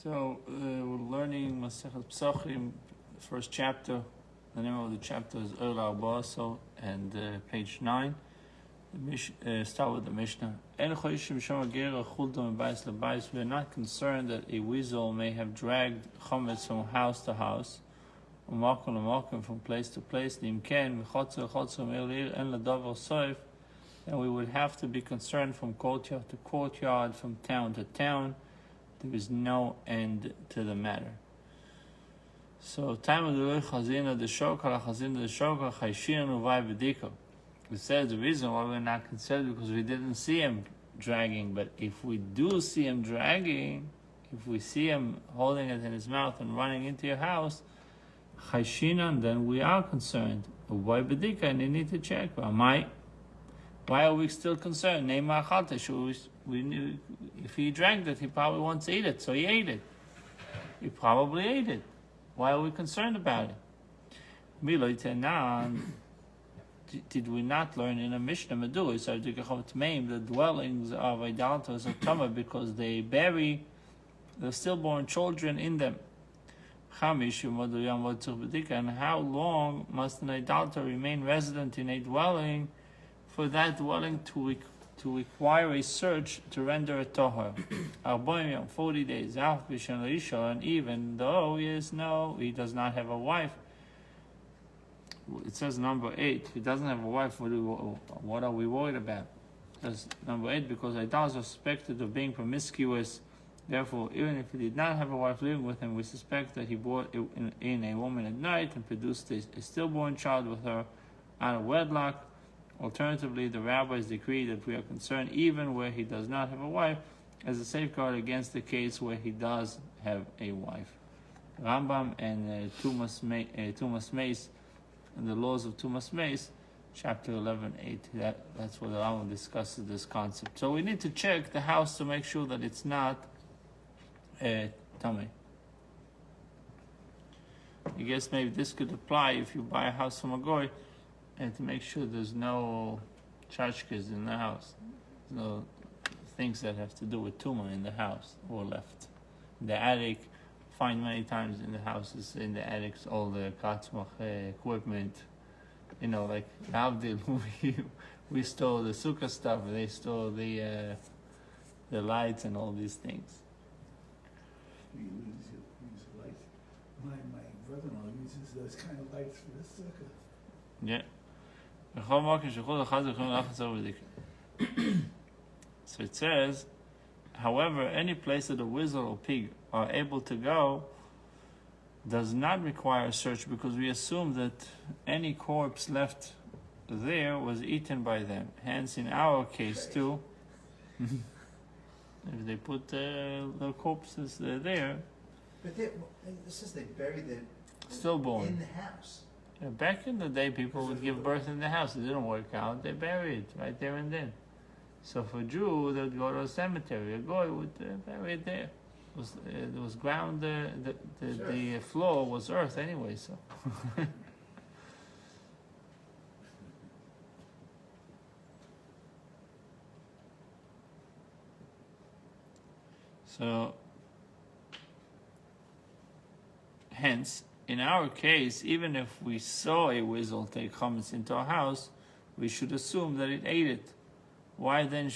So we're learning Masechet Pesachim, first chapter. The name of the chapter is Ola Abaso, and page 9. Start with the Mishnah. We are not concerned that a weasel may have dragged chametz from house to house, from place to place. And we would have to be concerned from courtyard to courtyard, from town to town. There is no end to the matter. So, time of the chazina the shokar, chazina the shokar, chayshin uvay v'diko. We said the reason why we're not concerned because we didn't see him dragging. But if we do see him dragging, if we see him holding it in his mouth and running into your house, chayshinan, then we are concerned. Uvay v'dika, and you need to check. Why are we still concerned? We knew if he dragged it, he probably wants to eat it, so he ate it. He probably ate it. Why are we concerned about it? Did we not learn in a Mishnah the dwellings of idolaters are tamah because they bury the stillborn children in them? And how long must an idolater remain resident in a dwelling for that dwelling to require a search to render a tohar? 40 days. And even though he does not have a wife. It says number 8. If he doesn't have a wife, what are we worried about? That's number 8, because idolaters are suspected of being promiscuous. Therefore, even if he did not have a wife living with him, we suspect that he brought in a woman at night and produced a stillborn child with her out of wedlock. Alternatively, the rabbis decree that we are concerned even where he does not have a wife, as a safeguard against the case where he does have a wife. Rambam and Tumas Mace, and the laws of Tumas Mace, chapter 11:8. That's where the Rambam discusses this concept. So we need to check the house to make sure that it's not tummy. I guess maybe this could apply if you buy a house from a goy, and to make sure there's no tchotchkes in the house, no things that have to do with tumah in the house or left. In the attic, find many times in the houses, in the attics, all the katzmach equipment, like Avdil, we stole the sukkah stuff, they stole the lights and all these things. We use lights. My brother-in-law uses those kind of lights for the sukkah. Yeah. So it says, however, any place that a weasel or pig are able to go does not require a search, because we assume that any corpse left there was eaten by them. Hence, in our case too, if they put the corpses there. But this says they buried it stillborn in the house. Back in the day, people would give birth in the house. It didn't work out. They buried it right there and then. So for a Jew, they would go to a cemetery. A goy would bury it there. It was ground. The floor was earth anyway. So. So. Hence, in our case, even if we saw a weasel take chametz into our house, we should assume that it ate it. Why then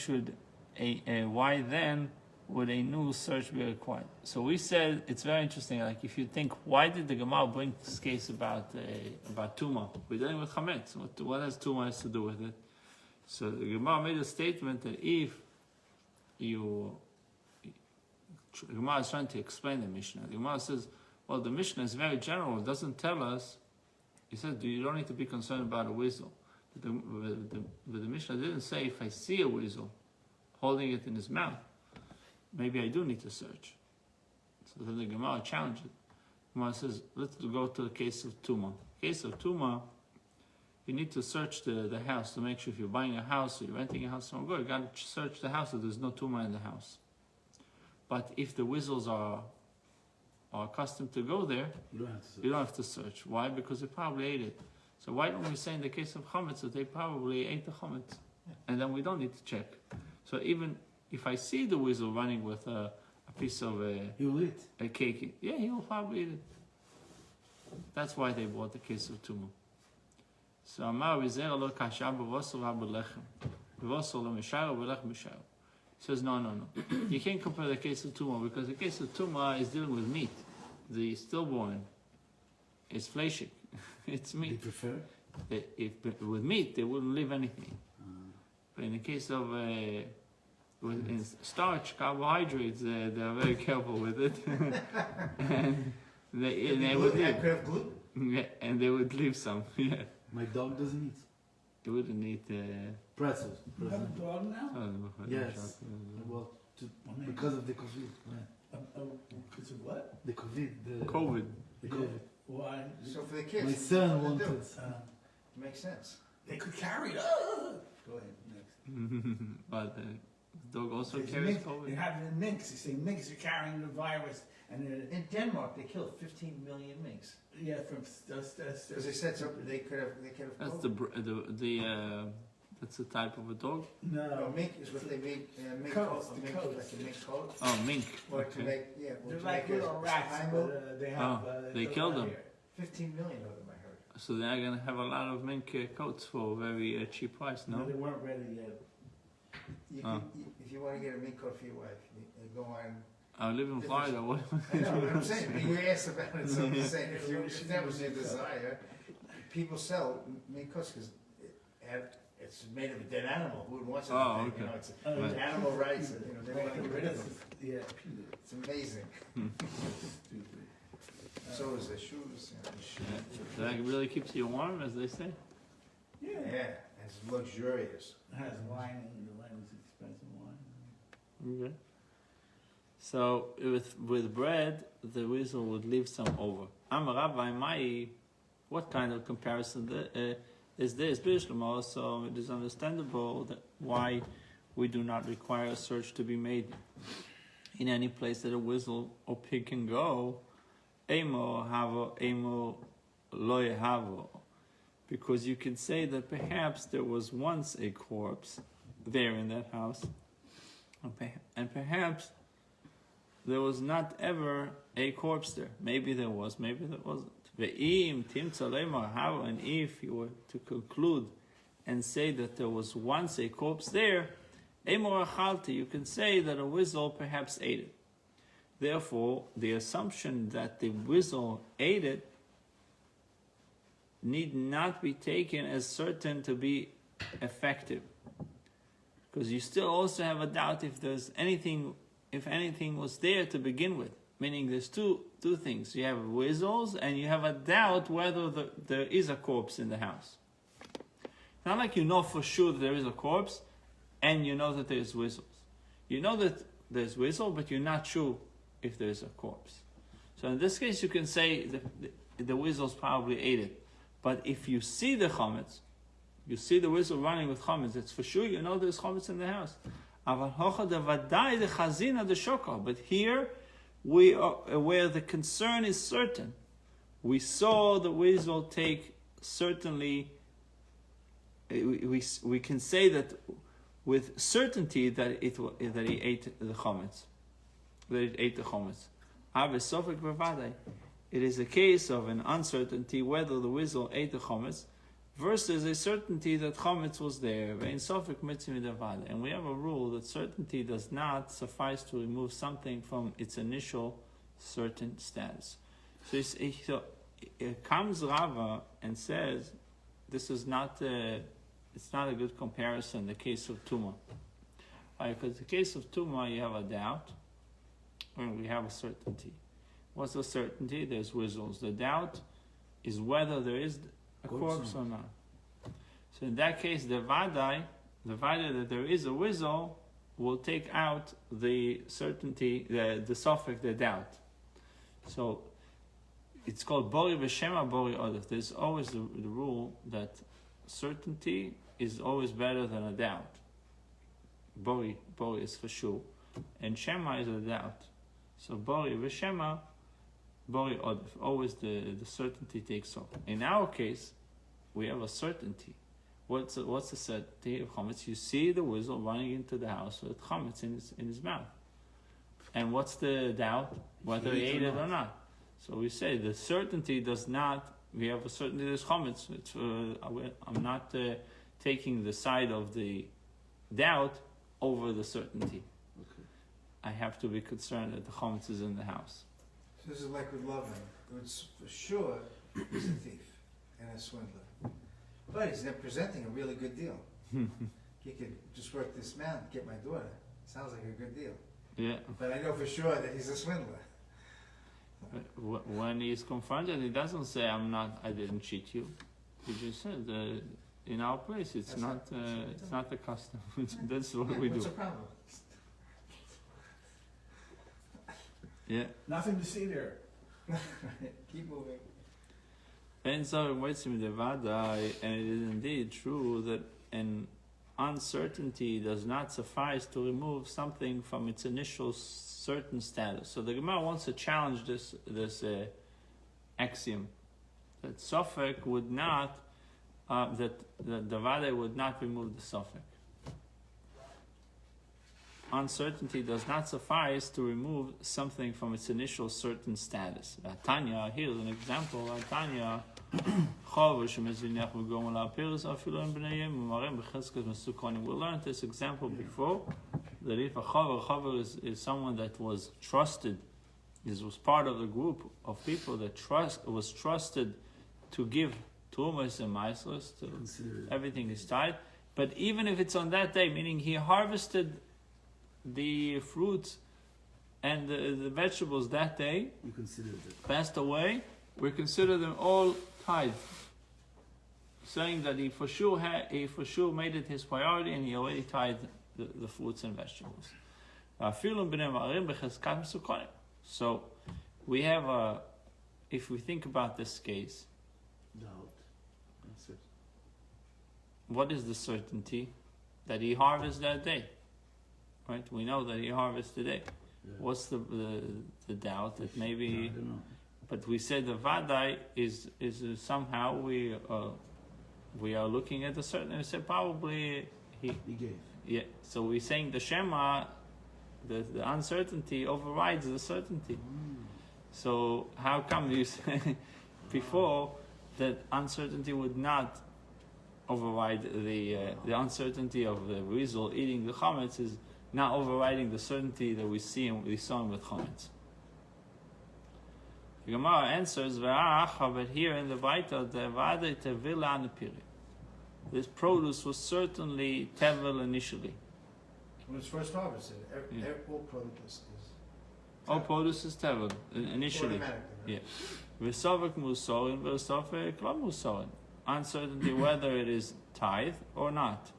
would a new search be required? So we said, it's very interesting. Like if you think, why did the Gemara bring this case about tumah? We're dealing with chametz. What has tumah has to do with it? So the Gemara made a statement that if the Gemara is trying to explain the Mishnah. The Gemara says, well, the Mishnah is very general. It doesn't tell us. He says you don't need to be concerned about a weasel. But the Mishnah didn't say if I see a weasel holding it in his mouth, maybe I do need to search. So then the Gemara challenged it. The Gemara says, let's go to the case of Tumah. Case of Tumah, you need to search the house to make sure if you're buying a house or you're renting a house from a goy, you got to search the house so there's no Tumah in the house. But if the weasels are accustomed to go there, you don't have to search. Why? Because they probably ate it. So why don't we say in the case of chametz that they probably ate the chametz, and then we don't need to check. So even if I see the weasel running with a a piece of You'll eat. a cake. Yeah, he will probably eat it. That's why they bought the case of tumah. So Amar Rizera lo kasha b'vosol ha'belechem. B'vosol lo mishayel b'lechem mishayel. He says, no. You can't compare the case of tumah because the case of tumah is dealing with meat. The stillborn is fleshig. It's They meat. prefer? If with meat, they wouldn't leave anything. But in the case of in starch, carbohydrates, they're very careful with it. and they would leave. Could have gluten. Yeah, and they would leave some. Yeah, My dog doesn't eat. they wouldn't eat. Pretzels. You have a dog now? Yes. Well, because of the COVID. Yeah. Because of what? The COVID. COVID. The COVID. Why? So for the kids. My son what they wanted. do. Makes sense. They could carry it. Go ahead, next. But the dog also It's carries mink. COVID. They have it in minks. You say minks are carrying the virus, and In Denmark, they killed 15 million minks. yeah, from Because they said something, they could have That's COVID. that's the type of a dog. No, no. mink is what they make, mink Coats, coat, the mink, coats. like a mink coat. Oh, mink. Or to Okay. make, yeah, or They're to like make a little rats, triangle. but they have. They they're killed right them. here. 15 million of them, I heard. So they're gonna have a lot of mink coats for a very cheap price, No, no? they weren't ready yet. You Oh. if you want to get a mink coat for your wife, you go on. I live in Florida. What? I know what I'm saying, but you asked about it, so I'm just saying, if that was your desire, people sell mink coats because it's made of a dead animal. Who would want such a Oh, thing? okay. You know, it's Right. animal rights. You know, they want to get rid of them. Yeah. It's amazing. Stupid. So is the shoes. You know, Yeah. That really keeps you warm, as they say. Yeah. Yeah, it's luxurious. It has wine, and the wine is expensive wine. Okay. So with bread, the weasel would leave some over. Rabbi Mai, what kind of comparison is this? Bishlamah, so it is understandable that why we do not require a search to be made in any place that a weasel or pig can go. Emo havo, emo loy havo. Because you can say that perhaps there was once a corpse there in that house, and perhaps there was not ever a corpse there. Maybe there was, maybe there wasn't. And if you were to conclude and say that there was once a corpse there, you can say that a weasel perhaps ate it. Therefore, the assumption that the weasel ate it need not be taken as certain to be effective, because you still also have a doubt if anything was there to begin with. Meaning, there's two things: you have weasels, and you have a doubt whether there is a corpse in the house. It's not like you know for sure that there is a corpse, and you know that there's weasels. You know that there's weasel, but you're not sure if there's a corpse. So in this case, you can say the weasels probably ate it. But if you see the chametz, you see the weasel running with chametz, it's for sure you know there's chametz in the house. But here, we are where the concern is certain. We saw the weasel take certainly. We can say that with certainty that he ate the chametz, that it ate the chametz. It is a case of an uncertainty whether the weasel ate the chametz versus a certainty that chametz was there. And we have a rule that certainty does not suffice to remove something from its initial certain status. So it comes Rava and says, this is not it's not a good comparison, the case of Tumah. Because the case of Tumah, you have a doubt, and we have a certainty. What's the certainty? There's weasels. The doubt is whether there is a corpse or not. So in that case, the vadai that there is a weasel, will take out the certainty, the suffix, the doubt. So it's called bori v'shema bori odef. There's always the rule that certainty is always better than a doubt. Bori is for sure, and shema is a doubt. So bori v'shema bori odef. Always the certainty takes off. In our case, we have a certainty. What's the certainty of chametz? You see the weasel running into the house with chametz in his mouth. And what's the doubt? Whether he ate it or not. So we say the certainty does not, we have a certainty there's chametz. I'm not taking the side of the doubt over the certainty. Okay. I have to be concerned that the chametz is in the house. So this is like with loving. It's for sure he's a thief and a swindler. But he's then presenting a really good deal. He could just work this man, get my daughter. Sounds like a good deal. Yeah. But I know for sure that he's a swindler. When he's confronted, he doesn't say, I didn't cheat you. He just says, in our place, it's not the custom. That's what we What's do. the problem? Yeah. Nothing to see there. Keep moving. And so and it is indeed true that an uncertainty does not suffice to remove something from its initial certain status. So the Gemara wants to challenge this axiom that Sofek would not, that the Vade would not remove the Sofek. Uncertainty does not suffice to remove something from its initial certain status. Tanya, here's an example. Tanya, we learned this example before. That if a chaver is someone that was trusted, was part of the group of people that was trusted to give tumas and maisros, everything is tied. But even if it's on that day, meaning he harvested the fruits and the vegetables that day, You consider it. passed away, we consider them all tied, saying that he for sure made it his priority and he already tied the fruits and vegetables. So we have if we think about this case, Doubt. That's it. what is the certainty? That he harvests that day. Right? We know that he harvests today. Yeah. What's the doubt that maybe? I don't know. But we said the vadai is somehow we are looking at a certain. We said probably He gave. yeah. So we're saying the Shema, the uncertainty overrides the certainty. So how come you say before that uncertainty would not override the uncertainty of the Rizal eating the chametz is not overriding the certainty that we saw him with chametz. The Gemara answers, but here in the Baita, the Vade Tevila Anapiri. This produce was certainly Tevel initially. When it's first harvested, all produce is. All produce is Tevel initially. Automatically, right? Yeah. V'savek musorin, v'savek lo musorin. Uncertainty whether it is tithe or not.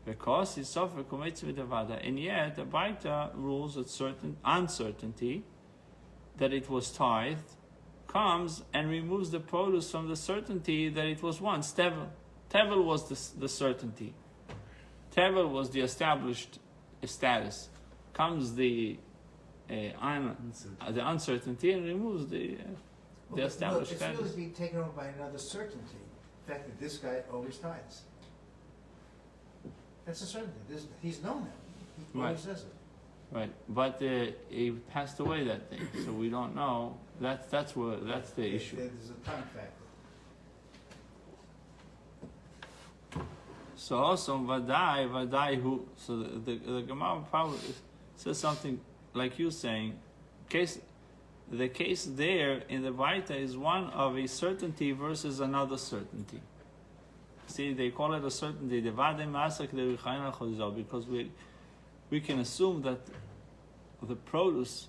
Because it's suffered and yet the Baita rules that certain uncertainty that it was tithed comes and removes the produce from the certainty that it was once tevel. Tevel was the certainty. Tevel was the established status. Comes the uncertainty and removes the established it's status. really being taken over by another certainty. The fact that this guy always tithes. That's a certainty. He's known that. He always says it. Right, but he passed away that day, so we don't know. That's the issue. There's a time factor. So also vadai who. So the Gemara probably says something like you saying. The case there in the Baita is one of a certainty versus another certainty. See, they call it a certainty. Because we can assume that the produce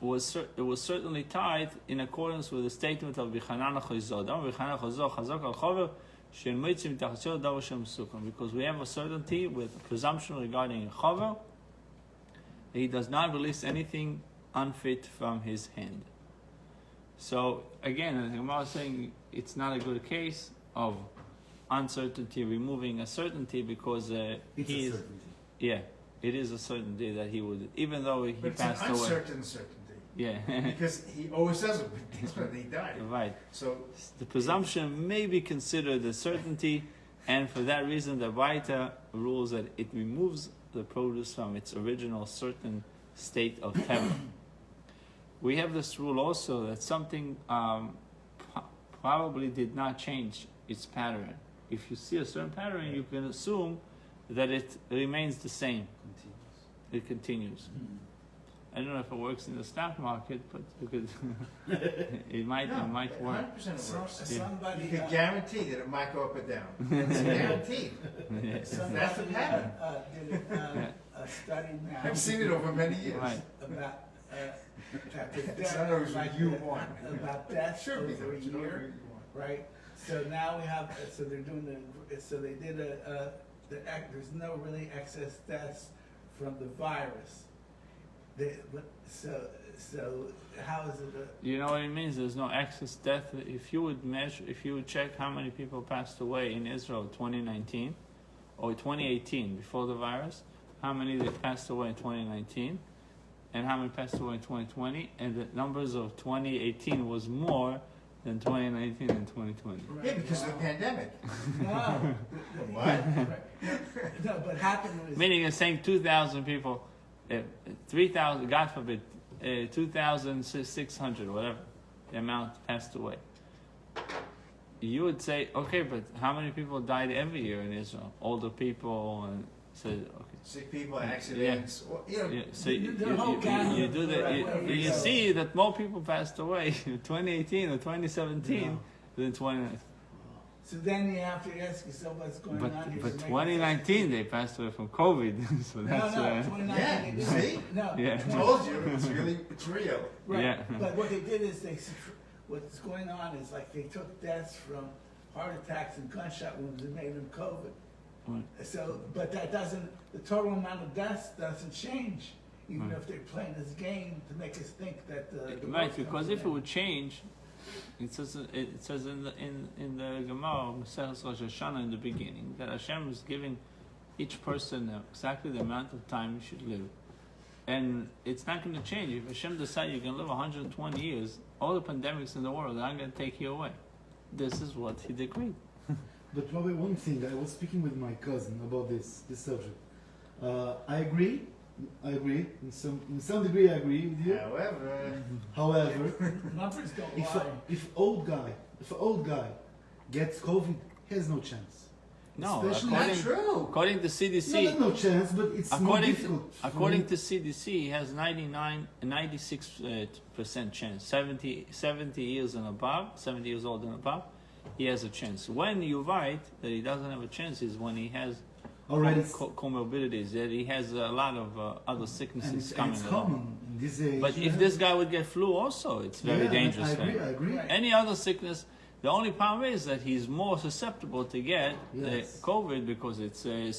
was certainly tied in accordance with the statement of B'chanan because we have a certainty with a presumption regarding a chover. He does not release anything unfit from his hand. So again, the Gemara is saying it's not a good case of uncertainty removing a certainty because It's he a is. certainty. Yeah, it is a certainty that he would, even though he But passed it's an away. uncertain certainty. Yeah, Because he always says it when he died. right. So The presumption may be considered a certainty, and for that reason, the Baita rules that it removes the produce from its original certain state of terror. We have this rule also that something probably did not change its pattern. If you see a certain pattern, you can assume that it remains the same. It continues. I don't know if it works in the stock market, but you could it might work. 100% it works. Somebody, You can guarantee that it might go up or down. It's guaranteed. That's the pattern. did a study now. I've seen it over many years. Right. About that the It's death, not always like what you the- want. about deaths Sure, over because a you know year, what you want. right? So now we have, so they're doing so they did there's no really excess deaths from the virus. So how is it? You know what it means? There's no excess death. If you would check how many people passed away in Israel 2019 or 2018 before the virus, how many they passed away in 2019, and how many passed away in 2020, and the numbers of 2018 was more than 2019 and 2020. Yeah, because of the pandemic. No. What? No, but happened was. Meaning it's saying 2,000 people, 3,000, God forbid, 2,600, whatever, the amount passed away. You would say, okay, but how many people died every year in Israel? Older people, and so okay. Sick people, accidents, or, you know, Yeah, so The whole gamut you do of that. variety. You see that more people passed away in 2018 or 2017 than 2019. So then you have to ask yourself what's going on here. But to make 2019 they passed away from COVID, so that's no, 2019 Yeah, they you did. see? No. Yeah. I told you, it's real. Right. Yeah. But what they did is what's going on is like they took deaths from heart attacks and gunshot wounds and made them COVID. Right. So, but that doesn't, the total amount of deaths doesn't change, even Right. if they're playing this game to make us think that the Right, world's because coming if it in. would change, it says in the Gemara, Maseches Rosh Hashanah in the beginning, that Hashem is giving each person exactly the amount of time you should live, and it's not going to change. If Hashem decides you can live 120 years, all the pandemics in the world are not going to take you away. This is what He decreed. But probably one thing, I was speaking with my cousin about this subject. I agree. In some degree, I agree with you. However, Numbers don't if lie. an old guy gets COVID, he has no chance. No, Especially- Not according, true. according to CDC, No chance, but it's more according difficult. for according me. to CDC, he has 96% chance. 70 years and above, 70 years old and above, he has a chance. When you write that he doesn't have a chance is when he has already, comorbidities, that he has a lot of other and sicknesses it's coming along. common in this age. But if this guy would get flu also, it's very Yeah, dangerous I for agree. him. I agree. Right. Any other sickness, the only problem is that he's more susceptible to get Yes. COVID because it's And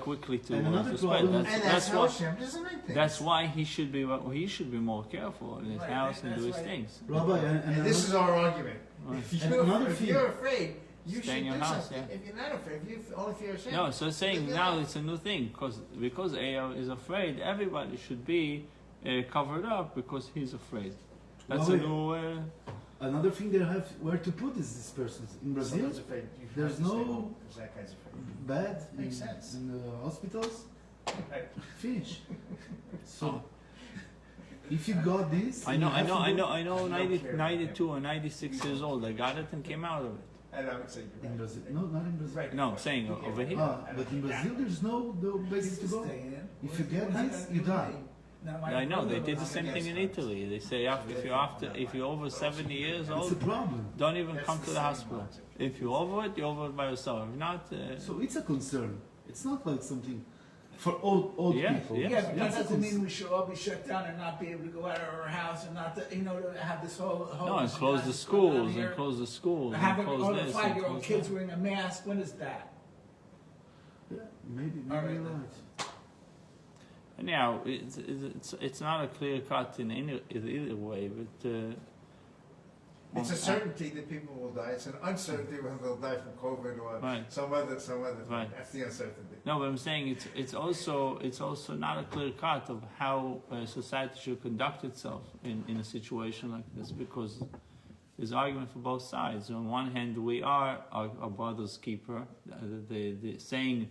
quickly to another spread. problem- And that's how what, Hashem doesn't make things. that's why he should be more careful in his Right, house and that's do his right. things. Rabbi, And this is our argument. Right. If you're afraid, you Stay in should your do house, something. yeah. If you're not afraid, if you only fear Hashem. No, so saying live your now life. it's a new thing because Ao is afraid. Everybody should be covered up because he's afraid. That's a Rabbi, new. another thing they have where to put is this person. In Brazil, Someone's afraid. You there's have to stay no- home, 'cause that guy's afraid. bad Makes sense. in the hospitals. Right. Finish. So, if you got this, I you know, have to go- 92 or 96 years old. I got it and came out of it. And I would say you're in right. Brazil. No, not in Brazil. Right. No, I'm saying over here. But in Brazil, there's no basis to go. Stay in. If you get What's this, that you gonna die. do? Now, my I know they brother did the was- same thing in Italy. They say if you're over 70 years It's a old, problem. don't even That's come the to the same hospital. logic. If you're over it, you're over it by yourself. If not, So it's a concern. It's not like something for old Yes, people. yes. Yeah, but that It's a doesn't mean concern. we should all be shut down and not be able to go out of our house and not, to have this whole. no, and close the schools and close the schools and Having close all the this and 5-year-old close kids that. wearing a mask, when is that? Yeah, maybe All right, you're then. right. Anyhow, it's not a clear cut in either way, but. It's a certainty that people will die. It's an uncertainty whether they'll die from COVID or Right. some other thing. Right. That's the uncertainty. No, but I'm saying it's also not a clear cut of how society should conduct itself in a situation like this, because there's argument for both sides. On one hand, we are our brother's keeper. The saying,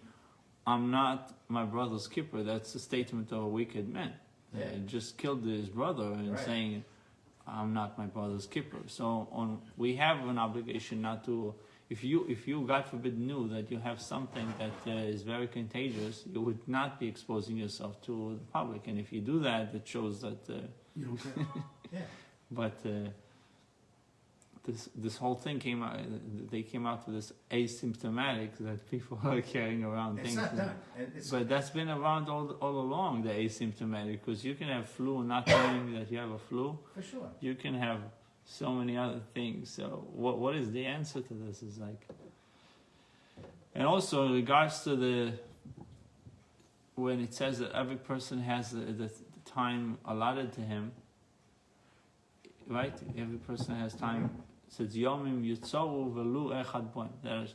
"I'm not my brother's keeper," that's a statement of a wicked man. just killed his brother and Right. saying, "I'm not my brother's keeper." So we have an obligation not to. If you God forbid knew that you have something that is very contagious, you would not be exposing yourself to the public. And if you do that, it shows that. You don't care. Yeah. But this whole thing came out. They came out with this asymptomatic that people are carrying around It's things. not done. And it's, But that's been around all along, the asymptomatic, because you can have flu and not knowing that you have a flu. for sure. You can have so many other things. So what is the answer to this? Is like, and also in regards to when it says that every person has the time allotted to him, right? Every person has time. It says Yomim Yitzoru Velu Echad Boim.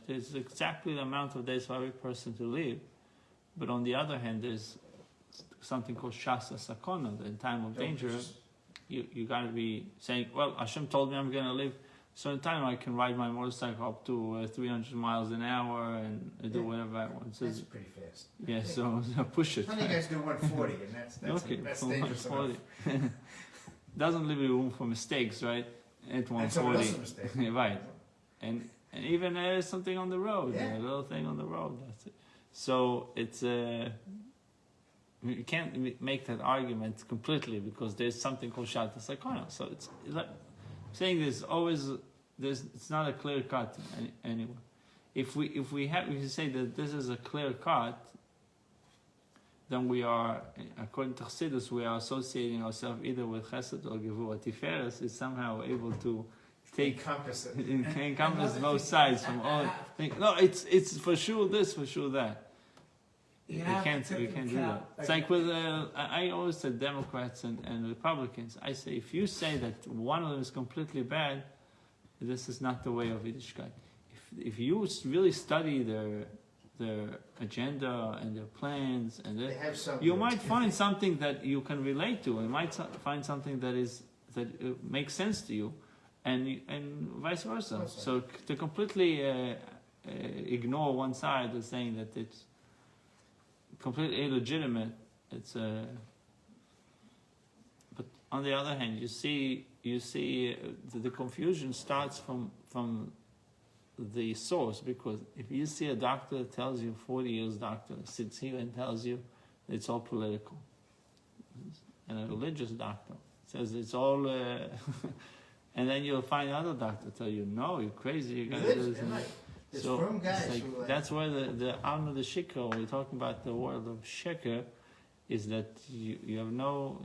There's exactly the amount of days for every person to live. But on the other hand, there's something called Shasa Sakona, the time of danger. You got to be saying, well, Hashem told me I'm going to live a certain time. I can ride my motorcycle up to 300 miles an hour and do whatever I want. So, That's pretty fast. yeah, so push it. How many guys do 140? And that's Okay, that's for dangerous 140. enough. Doesn't leave you room for mistakes, right? At That's someone 140. else's mistake. Right. And even something on the road, Yeah. a little thing on the road. That's it. So it's you can't make that argument completely because there's something called Shata Sakona. So it's like saying it's not a clear cut anyway. If you say that this is a clear cut, then we are, according to Chassidus, we are associating ourselves either with Chesed or Gevurah. Tiferes is somehow able to Encompass it. encompass both sides from all. No, it's for sure this, for sure that. You We have can't to take do into that. account, It's like with I always said Democrats and Republicans. I say if you say that one of them is completely bad, this is not the way of Yiddishkeit. If you really study their agenda and their plans and They have some. you might find something that you can relate to. You might find something that makes sense to you, and vice versa. That's right. So to completely ignore one side as saying that it's completely illegitimate, it's but on the other hand, you see the confusion starts from the source, because if you see a doctor that tells you 40 years doctor sits here and tells you it's all political, and a religious doctor says it's all and then you'll find another doctor tell you no, you're crazy, you gotta do this. There's So firm guys it's like, who that's where the Alma the Shikr, when we're talking about the world of Sheker, is that you have no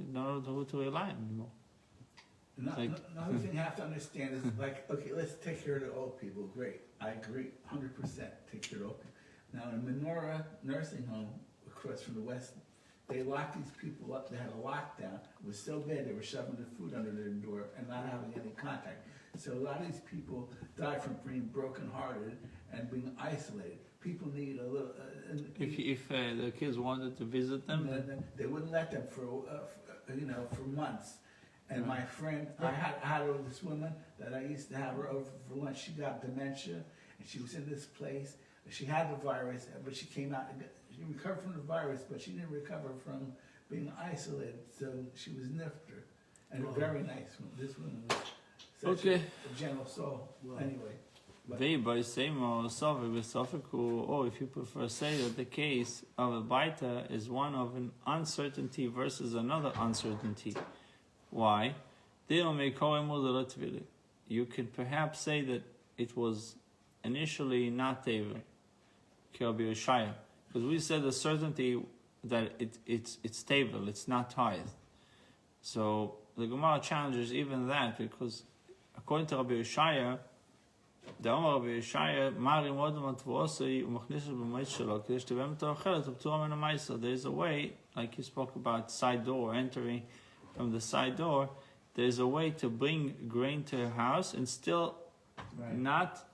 who to rely on anymore. Another thing you have to understand is like, okay, let's take care of the old people. Great, I agree, 100%. Take care of the old people. Now in Menorah nursing home across from the west, they locked these people up. They had a lockdown. It was so bad they were shoving the food under their door and not having any contact. So a lot of these people died from being brokenhearted and being isolated. People need a little. If the kids wanted to visit them, then they wouldn't let them for months. And my friend, I had this woman that I used to have her over for lunch. She got dementia, and she was in this place. She had the virus, but she came out. She recovered from the virus, but she didn't recover from being isolated. So she was nifter, and a very nice one. This woman was such Okay. a gentle soul. Wow. Anyway, but they by same or or if you prefer, say that the case of a baita is one of an uncertainty versus another uncertainty. Why? You can perhaps say that it was initially not Teva, because we said the certainty that it's stable, it's not tithe. So the Gemara challenges even that, because according to Rabbi Yeshaya, the Omar Rabbi Yeshaya, there is a way, like you spoke about side door, entering from the side door, there's a way to bring grain to your house and still not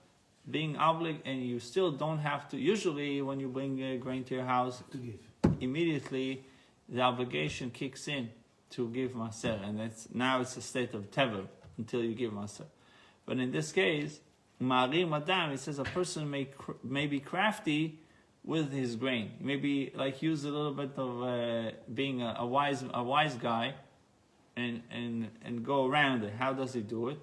being obligated, and you still don't have to. Usually when you bring grain to your house, To give. immediately the obligation kicks in to give maser, and now it's a state of tevel until you give maser. But in this case, Ma'arim Adam, it says a person may be crafty with his grain. Maybe like use a little bit of being a wise guy, and go around it. How does he do it?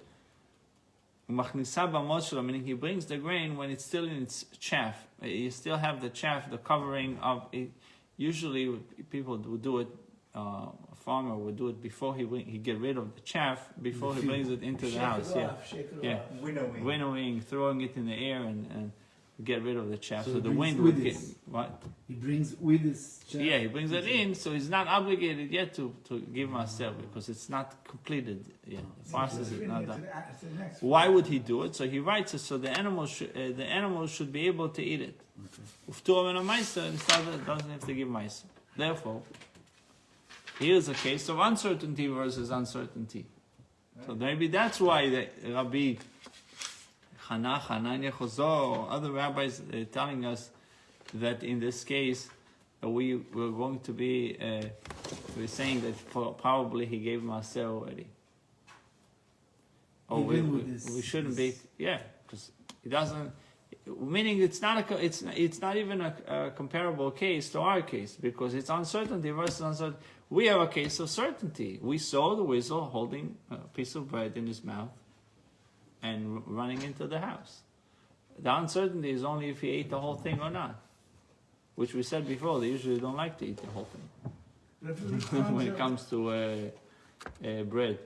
Meaning he brings the grain when it's still in its chaff. You still have the chaff, the covering of it. Usually people would do it. A farmer would do it before he get rid of the chaff, before he brings it into the house. Shake it Yeah, off. winnowing, throwing it in the air, and get rid of the chaff. So So he the brings wind with would get this. what? He brings with his chaff. Yeah, he brings it in, so he's not obligated yet to give Maser because it's not completed yet. The process is not done. Why would he do it? So he writes it so the animals should be able to eat it. Uftur and a Meiser, instead it doesn't have to give Meiser. Therefore, here's a case of uncertainty versus uncertainty. So maybe that's why the Rabbi Hananya Chazor, other rabbis telling us that in this case we're going to be we're saying that probably he gave Maser already. Or we shouldn't be, because it doesn't. Meaning it's not even a comparable case to our case because it's uncertainty versus uncertainty. We have a case of certainty. We saw the weasel holding a piece of bread in his mouth and running into the house. The uncertainty is only if he ate the whole thing or not, which we said before. They usually don't like to eat the whole thing when it comes to bread.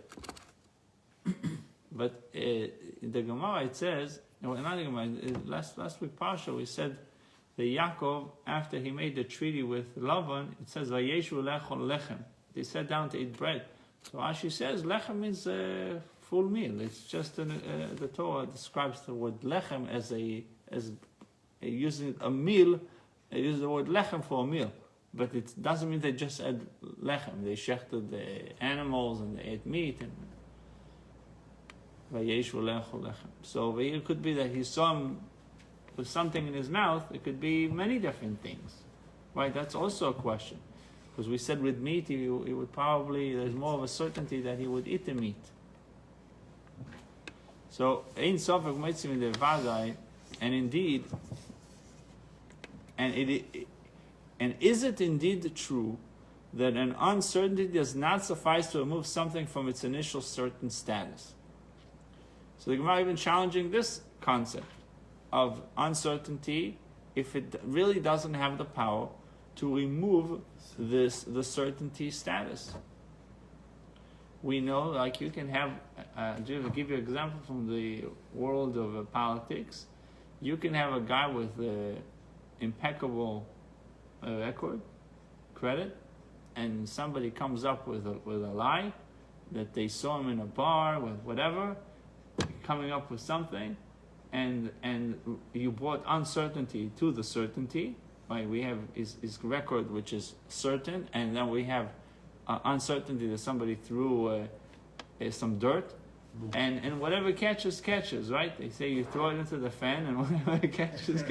But in the Gemara it says. No, not the Gemara. Last week Parsha we said that Yaakov, after he made the treaty with Lavan, it says Vayeshu lechon lechem. They sat down to eat bread. So Rashi says lechem means a full meal. It's just the Torah describes the word lechem as using a meal. They use the word lechem for a meal, but it doesn't mean they just ate lechem. They shechted the animals and they ate meat and. So it could be that he saw him with something in his mouth. It could be many different things, right? That's also a question, because we said with meat he would probably, there's more of a certainty that he would eat the meat. So in Sofek Meitzim in the Vadai, and indeed, and is it indeed true that an uncertainty does not suffice to remove something from its initial certain status? So the Gemara even challenging this concept of uncertainty if it really doesn't have the power to remove the certainty status. We know, like you can have, to give you an example from the world of politics, you can have a guy with impeccable record, credit, and somebody comes up with a lie that they saw him in a bar with whatever, coming up with something, and you brought uncertainty to the certainty, right? We have his record, which is certain, and then we have uncertainty that somebody threw some dirt, and whatever catches, right? They say you throw it into the fan, and whatever catches.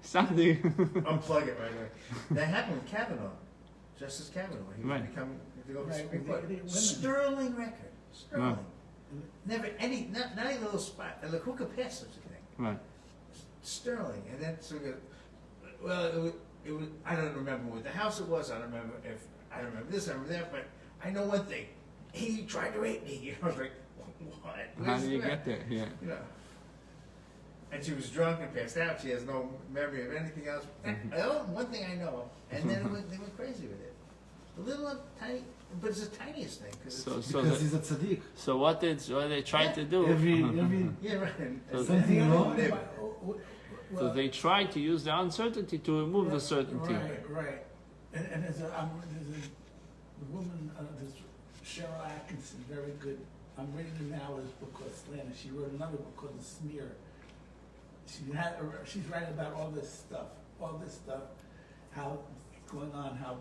Something. Unplug it right away. That happened with Kavanaugh, Justice Kavanaugh. He was becoming to go to the Supreme Court. Sterling record. Sterling. Never any, not a little spot. Like who could pass such a thing? Right. Sterling, and then so good. Well, it was. I don't remember what the house it was. I don't remember if I don't remember this. I remember that. But I know one thing. He tried to rape me. I was like, what? How do you get there? Yeah. You know. And she was drunk and passed out. She has no memory of anything else. One thing I know. And then they went crazy with it. A little tiny, but it's the tiniest thing. Because he's a tzaddik. So what they tried to do? Every yeah, right. And something wrong. So they tried to use the uncertainty to remove the certainty. Right. And there's a woman, this Cheryl Atkinson, very good. I'm reading now his book called Slander. She wrote another book called The Smear. She's writing about all this stuff, how it's going on, how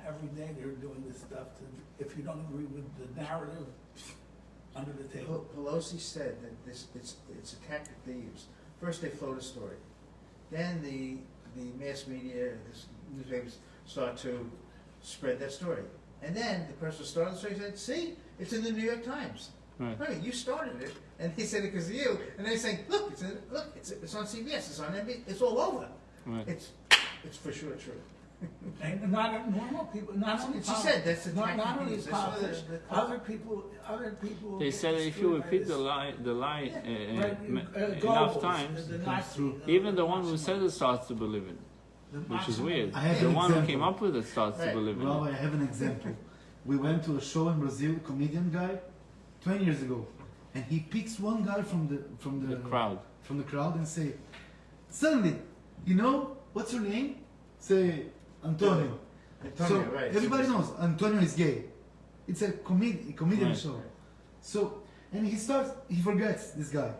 every day they're doing this stuff. If you don't agree with the narrative, under the table. Pelosi said that it's a tactic they use. First they float a story, then the mass media, the newspapers start to spread that story, and then the person who started the story said, "See, it's in the New York Times." Right. No, you started it, and they said it because of you, and they're saying, look, it's on CBS, it's on NBC, it's all over. Right. It's for sure true. And not normal people, not only She said that's the not tactic only used. That's what politicians, other people. They get said if you screwed by repeat this. the lie Right, enough Goebbels, times, the Nazi, even the one who said it starts to believe it, which is weird. I have The an one who example. came up with it starts to Right. believe it. Rabbi, I have an example. We went to a show in Brazil, comedian guy, 20 years ago, and he picks one guy from The crowd. and say, suddenly, you know, what's your name? Say, Antonio. Antonio, So right. everybody knows Antonio is gay. It's a comedian Right. show. So, and he forgets this guy.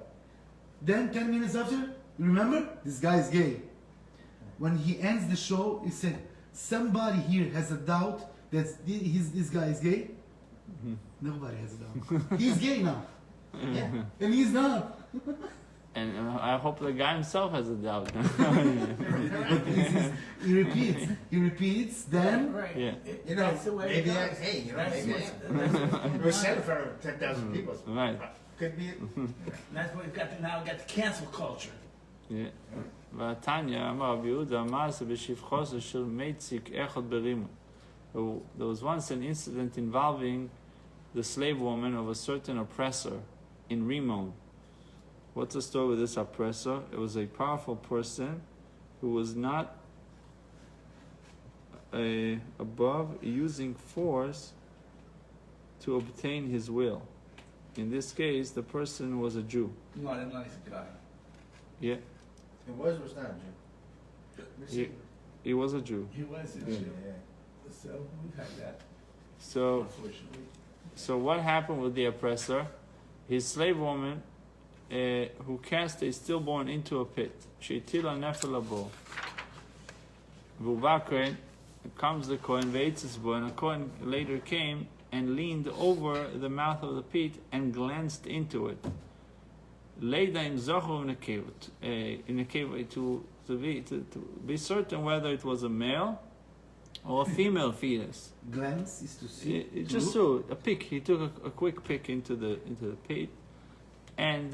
Then 10 minutes after, you remember? This guy is gay. When he ends the show, he said, somebody here has a doubt that this guy is gay? Nobody has a doubt. He's gay now. Yeah. And he's not. And I hope the guy himself has a doubt. But he repeats, then Right. Yeah. You know, That's the way maybe it I, goes. hey, you know, That's maybe what- it was said in front of 10,000 people. Right. Could be it. That's what we've got to now. We got the cancel culture. Yeah. והתניא אמר רבי יהודה מעשה בשפחו של מייציק אחד ברימו. There was once an incident involving the slave woman of a certain oppressor in Rimon. What's the story with this oppressor? It was a powerful person who was not above using force to obtain his will. In this case, the person was a Jew. Not a nice guy. Yeah, It was not a Jew. he was a Jew. He was a Yeah. Jew. So we've had that, So, unfortunately. so what happened with the oppressor? His slave woman, who cast a stillborn into a pit. Sheitila nefel abo. V'uba kohen, comes the Kohen veitzes bo, and a Kohen later came and leaned over the mouth of the pit and glanced into it. Leida im zocher in a cave to be certain whether it was a male or a female fetus. glance is to see. Just so a pick. He took a quick pick into the pit, and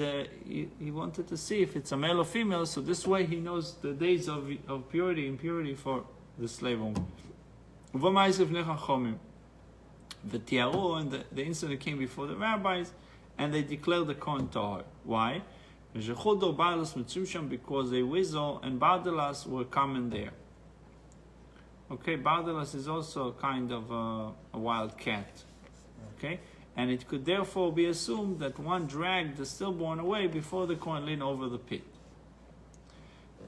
he wanted to see if it's a male or female. So this way he knows the days of purity, impurity for the slave woman. The tiaru, and the incident came before the rabbis, and they declared the Kohen tahor. Why? Because a weasel and bardalas were common there. Okay, bardalas is also a kind of a wild cat. Okay, and it could therefore be assumed that one dragged the stillborn away before the Kohen leaned over the pit.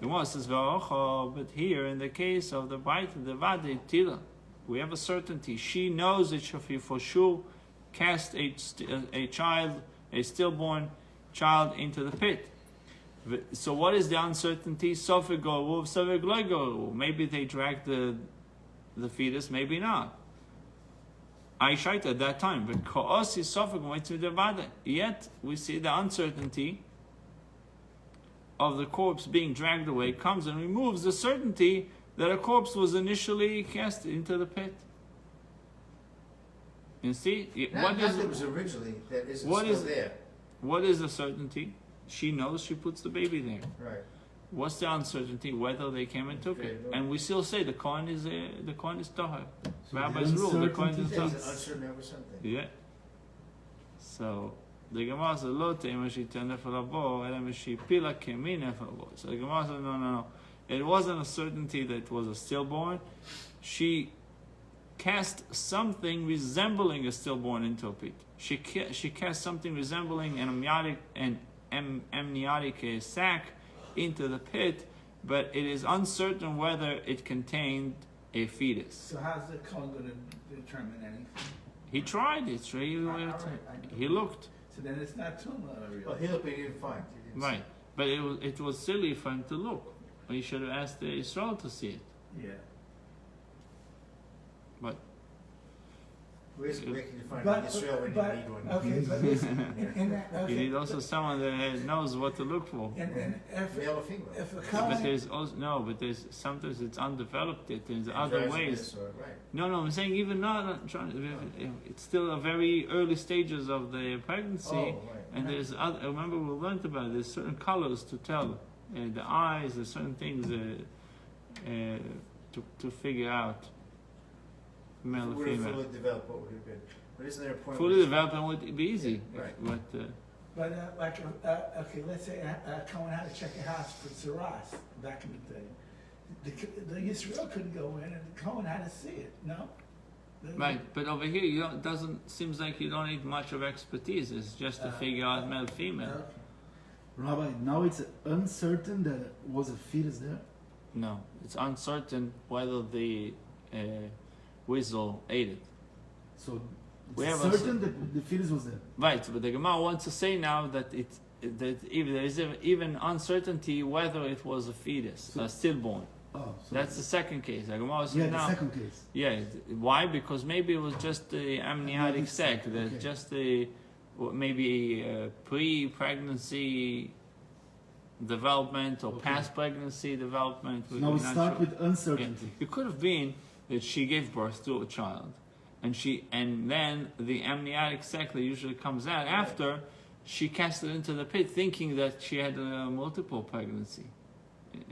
The one says, but here in the case of the bite, the vade tila, we have a certainty. She knows that she for sure cast a child, a stillborn child, into the pit. So what is the uncertainty? Maybe they dragged the fetus, maybe not. I shite at that time, but yet we see the uncertainty of the corpse being dragged away comes and removes the certainty that a corpse was initially cast into the pit. You see, Not that it was originally, that isn't what still is- there. what is the certainty? She knows she puts the baby there. Right. What's the uncertainty? Whether they came and took it, and we still say the Kohen is tahor. So Rabbis the rule the Kohen is uncertainty tahor. There's an uncertain over something. Yeah. So the Gemara says, "Lo te'ima she'iten nefel habo, ela she'pila kemi nefel habo." So the Gemara says, no. It wasn't a certainty that it was a stillborn. She cast something resembling a stillborn into a pit. She cast something resembling an amniotic sac into the pit, but it is uncertain whether it contained a fetus. So how's the Kohen going to determine anything? He tried it. He looked. So then it's not tumah, really. Well, he looked, but he didn't find. He didn't Right, but it was silly for him to look. He should have asked Israel to see it. Yeah. But Where can you find an Israel when you need one? Okay, but listen, in that, okay. You need also someone that knows what to look for. And Male or female? if a But Cohen, there's also but there's sometimes it's undeveloped. There's other Drives ways. this or- right. No, I'm saying even not it's still a very early stages of the pregnancy, Oh, right. and there's other. I remember we learned about it, there's certain colors to tell, the eyes, there's certain things to figure out male or If we were female. fully developed, what would it have been? But isn't there a point? Fully where- development would be easy, Yeah, right. but but like, okay, let's say Cohen had to check a house for Saras back in the day. The Yisrael couldn't go in, and Cohen had to see it. No. right. But over here, you don't. Doesn't seems like you don't need much of expertise. It's just to figure out male female. Okay. Rabbi, now it's uncertain that was a fetus there. No, it's uncertain whether the weasel ate it. So We it's have a- certain that the fetus was there. Right, but the Gemara wants to say now that that if there is even uncertainty whether it was a fetus, a stillborn. Oh, so That's the second case. The Gemara says yeah, the now. second case. Yeah, why? Because maybe it was just the amniotic Amniotic sac, sac, that okay. just the maybe pre-pregnancy development or Okay. past pregnancy development. So now we not start sure. with uncertainty. It could have been that she gave birth to a child, and then the amniotic sac that usually comes out after, she cast it into the pit, thinking that she had a multiple pregnancy,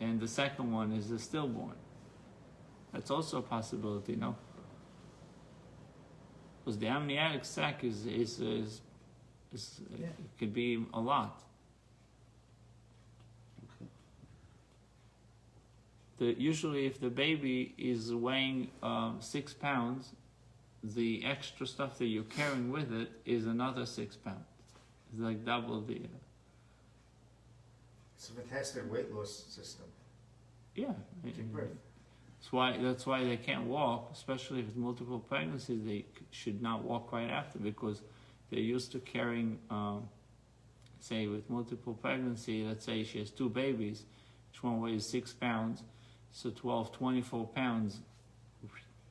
and the second one is a stillborn. That's also a possibility, no? Because the amniotic sac is Yeah. it could be a lot. Usually, if the baby is weighing 6 pounds, the extra stuff that you're carrying with it is another 6 pounds. It's like double the. It's a fantastic weight loss system. Yeah. Give birth. That's why they can't walk, especially if it's multiple pregnancies. They should not walk right after because they're used to carrying, say, with multiple pregnancy. Let's say she has 2 babies, each one weighs 6 pounds, so 24 pounds.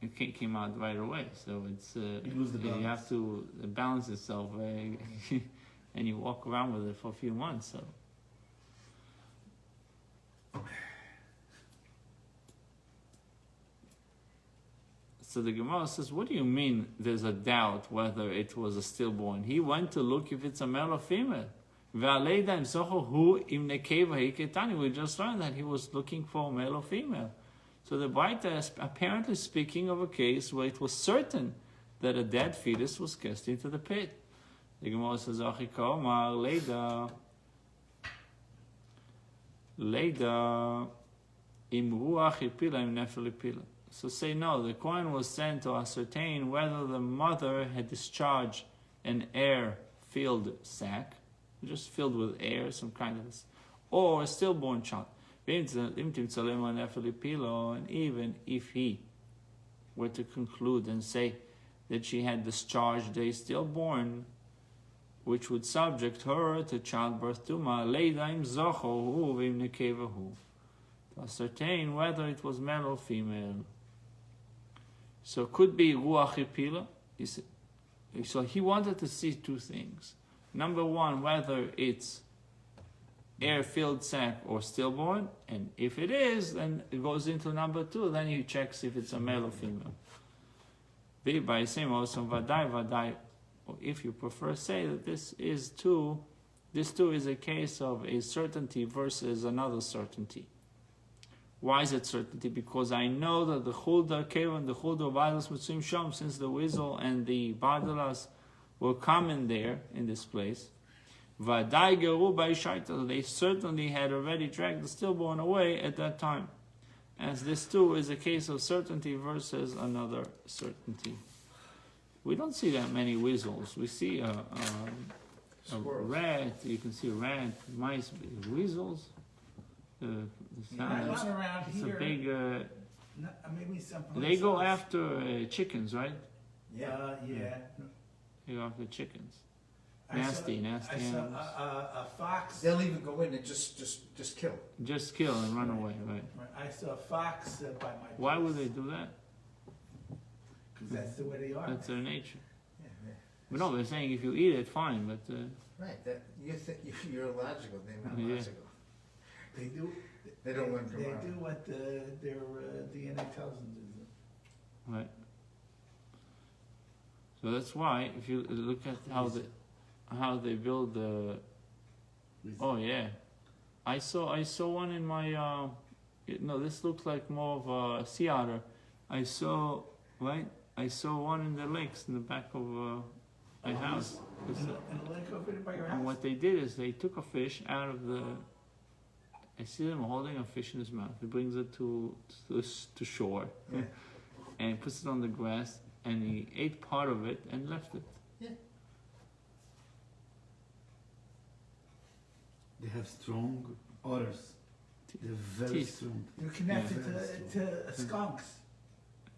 It came out right away, so it's You lose the you balance. have to balance itself, and you walk around with it for a few months. So. So the Gemara says, what do you mean there's a doubt whether it was a stillborn? He went to look if it's a male or female. We just learned that he was looking for a male or female. So the Baita is apparently speaking of a case where it was certain that a dead fetus was cast into the pit. The Gemara says, Leida im ruach ipila im nefel ipila. So say no, the Kohen was sent to ascertain whether the mother had discharged an air-filled sac, just filled with air, some kind of, or a stillborn child. And even if he were to conclude and say that she had discharged a stillborn, which would subject her to childbirth tuma, leidaim zocho v'im nekevahu, to ascertain whether it was male or female. So it could be ruach ipila. So he wanted to see 2 things. Number 1, whether it's air-filled sac or stillborn, and if it is, then it goes into number 2. Then he checks if it's a male or female. By same also vadai, or if you prefer, say that this too is a case of a certainty versus another certainty. Why is it certainty? Because I know that the chulda kevan, the chulda badas mitzvim sham, since the weasel and the badalas were common there in this place, vadai geru by shaita, they certainly had already dragged the stillborn away at that time. As this too is a case of certainty versus another certainty. We don't see that many weasels. We see a Squirrels. rat. You can see a rat, mice, weasels. The sound Not around it's here. a big. Maybe some. They go after chickens, right? Yeah. They go after chickens. I Nasty saw animals. a fox. They'll even go in and just kill. Just kill and run away, right? I saw a fox by my. Why would they do that? because that's the way they are. That's their nature. Yeah, yeah. But no, they're saying if you eat it, fine. But Right, that, you think, you're logical, they're not Yeah. logical. They do. They don't learn They Gemara. do what their DNA tells them to do. right. So that's why if you look at how they build the. Oh yeah, I saw one in my. No, this looks like more of a sea otter. I saw one in the lakes in the back of my house. In the lake over there by your And house. what they did is they took a fish out of the. I see them holding a fish in his mouth. He brings it to shore, Yeah. and puts it on the grass, and he ate part of it and left it. They have strong otters. They're very Teeth. strong. They're connected Yeah. to skunks.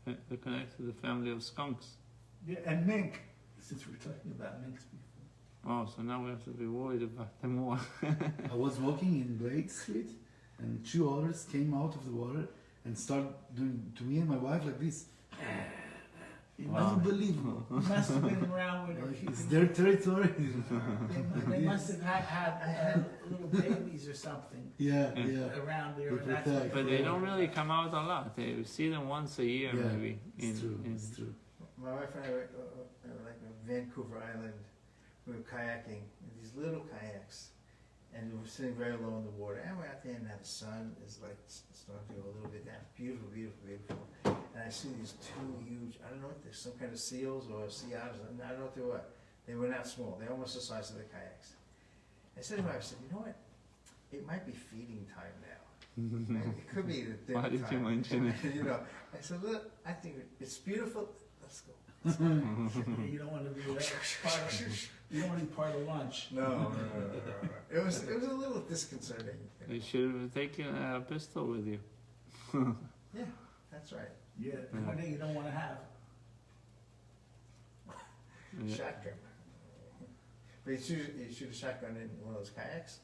They're connected to the family of skunks. Yeah, and mink. Since we're talking about minks before. Oh, so now we have to be worried about them more. I was walking in Blake Street, and 2 otters came out of the water and started doing to me and my wife like this. Wow. Unbelievable. You must have been around with Like, her. it's their territory. They must have had little babies or something Yeah, Yeah. yeah. around there. They And that's protect. But they don't really come out a lot. They see them once a year, Yeah, maybe. It's true. It's true. My wife and I were like on Vancouver Island, we were kayaking, in these little kayaks, and we were sitting very low in the water, and we're out there, and now the sun is like starting to go a little bit down, beautiful, beautiful, beautiful, and I see these 2 huge, I don't know what they're, some kind of seals or sea otters, I don't know what they were. They were not small, they're almost the size of the kayaks. I said to my wife, I said, you know what, it might be feeding time now. Right? It could be the dinner Why did you time. mention it? You know, I said, look, I think it's beautiful, let's go. You don't want to be part of. You don't want to be part of lunch. No. It was a little disconcerting. You should have taken a pistol with you. Yeah, that's right. Yeah, one thing you don't want to have. Yeah. Shotgun. But you shoot a shotgun in one of those kayaks?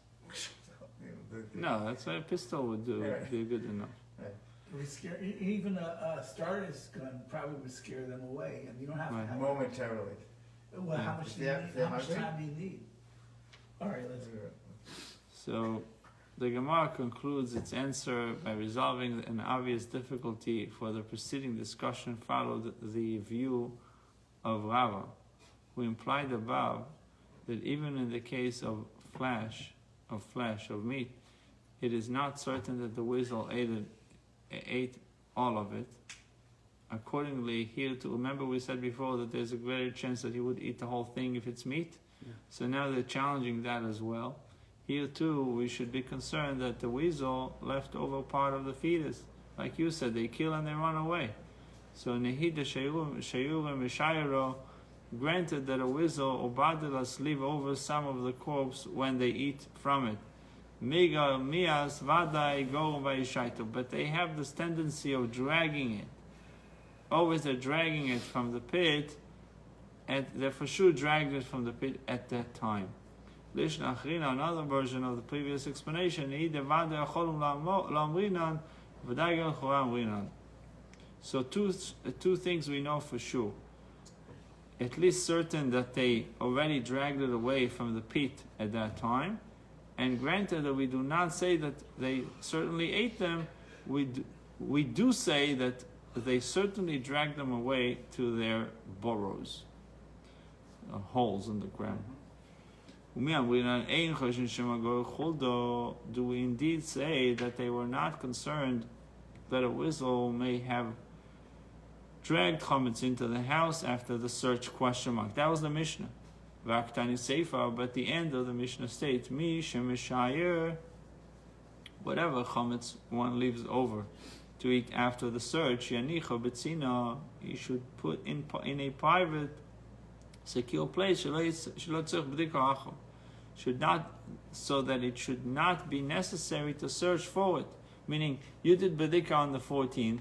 No, that's what a pistol would do. Right. It'd be good enough. It would scare, even a starter's gun probably would scare them away, and you don't have to Right. have. Momentarily. Well, how much do you Yeah, need? they're How much hungry? time do you need? All right, let's go. So, the Gemara concludes its answer by resolving an obvious difficulty. For the preceding discussion followed the view of Rava, who implied above that even in the case of flesh, of meat, it is not certain that the weasel ate all of it. Accordingly, here to remember we said before that there's a greater chance that he would eat the whole thing if it's meat. Yeah. So now they're challenging that as well. Here too, we should be concerned that the weasel left over part of the fetus. Like you said, they kill and they run away. So Nehida Shayurim Mishayro, granted that a weasel or badalas leave over some of the corpse when they eat from it. Miga Mias Vadai Go Vaishaito, but they have this tendency of dragging it. Always they're dragging it from the pit, and they for sure dragged it from the pit at that time. Lishna Achrina, another version of the previous explanation, so two things we know for sure. At least certain that they already dragged it away from the pit at that time, and granted that we do not say that they certainly ate them, we do say that they certainly dragged them away to their burrows, holes in the ground. Do we indeed say that they were not concerned that a weasel may have dragged chametz into the house after the search ? That was the Mishnah. Vaktani Seifa, but the end of the Mishnah states, Mi Shemeshayer, whatever chametz one leaves over to eat after the search, Yanicha Betzina, you should put in a private, secure place, should not, so that it should not be necessary to search for it. Meaning, you did bedika on the 14th,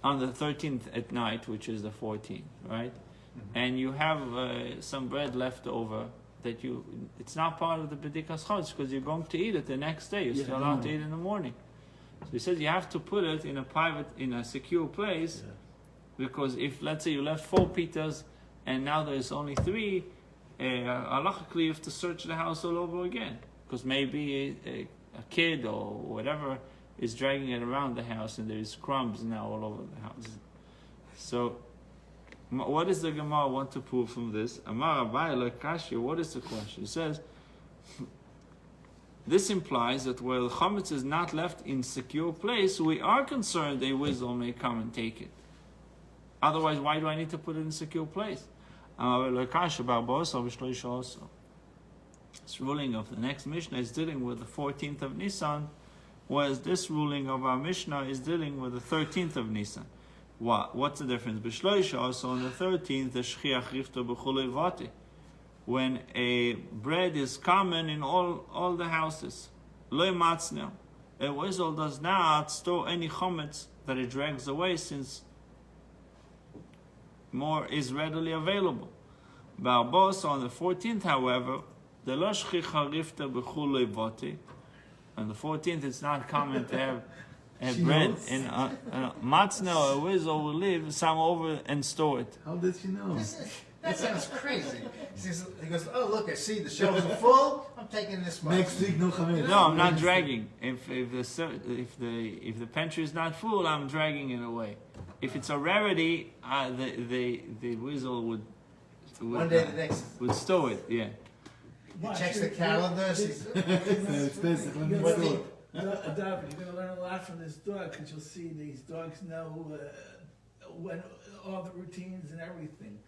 on the 13th at night, which is the 14th, right? Mm-hmm. And you have some bread left over that it's not part of the bedikas chutz because you're going to eat it the next day. You're still allowed to eat in the morning. So he says you have to put it in a secure place, Because if, let's say, you left 4 pitas and now there's only 3, halachically you have to search the house all over again. Because maybe a kid or whatever is dragging it around the house and there's crumbs now all over the house. So, what does the Gemara want to prove from this? Amar Abai Lekashya, what is the question? It says, this implies that where the chametz is not left in secure place, we are concerned a weasel may come and take it. Otherwise, why do I need to put it in a secure place? This ruling of the next Mishnah is dealing with the 14th of Nisan, whereas this ruling of our Mishnah is dealing with the 13th of Nisan. What's the difference? B'shloisha, also on the 13th, the shchiach rifta b'chulei vati, when a bread is common in all the houses. Lo matznel. A weasel does not store any chometz that it drags away, since more is readily available. Ba'arbos, on the 14th, however, the lo shchicha rifta b'chulei vati. On the 14th, it's not common to have bread knows. in matznel. A weasel will leave some over and store it. How did she know? That sounds crazy. He goes, oh look, I see the shelves are full. I'm taking this much. Next week, no chametz. No, I'm not dragging. If the pantry is not full, I'm dragging it away. If it's a rarity, the weasel would One day the next. would store it. Yeah. He checks the calendar. sees- It's basic. Let me What see. the- David, you're gonna learn a lot from this dog, because you'll see these dogs know when all the routines and everything.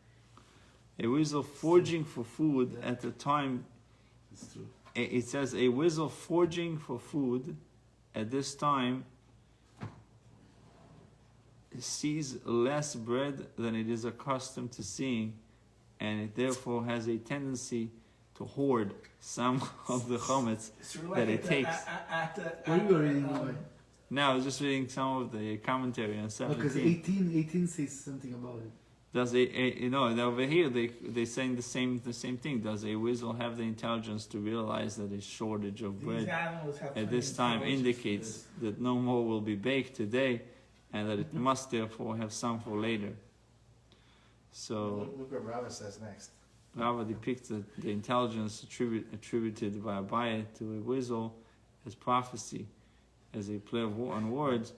A weasel foraging for food at the time. It's true. It says a weasel foraging for food at this time sees less bread than it is accustomed to seeing, and it therefore has a tendency to hoard some of the chametz that it takes. What are you reading? Now, I was just reading some of the commentary on Because 17. 18 says something about it. Does over here they saying the same thing. Does a weasel have the intelligence to realize that a shortage of These bread animals have at this plenty of time intelligence for indicates this. that no more will be baked today, and that it must therefore have some for later? So Look what Rava says next. Rava depicts the intelligence attributed by Abaye to a weasel as prophecy, as a play on words,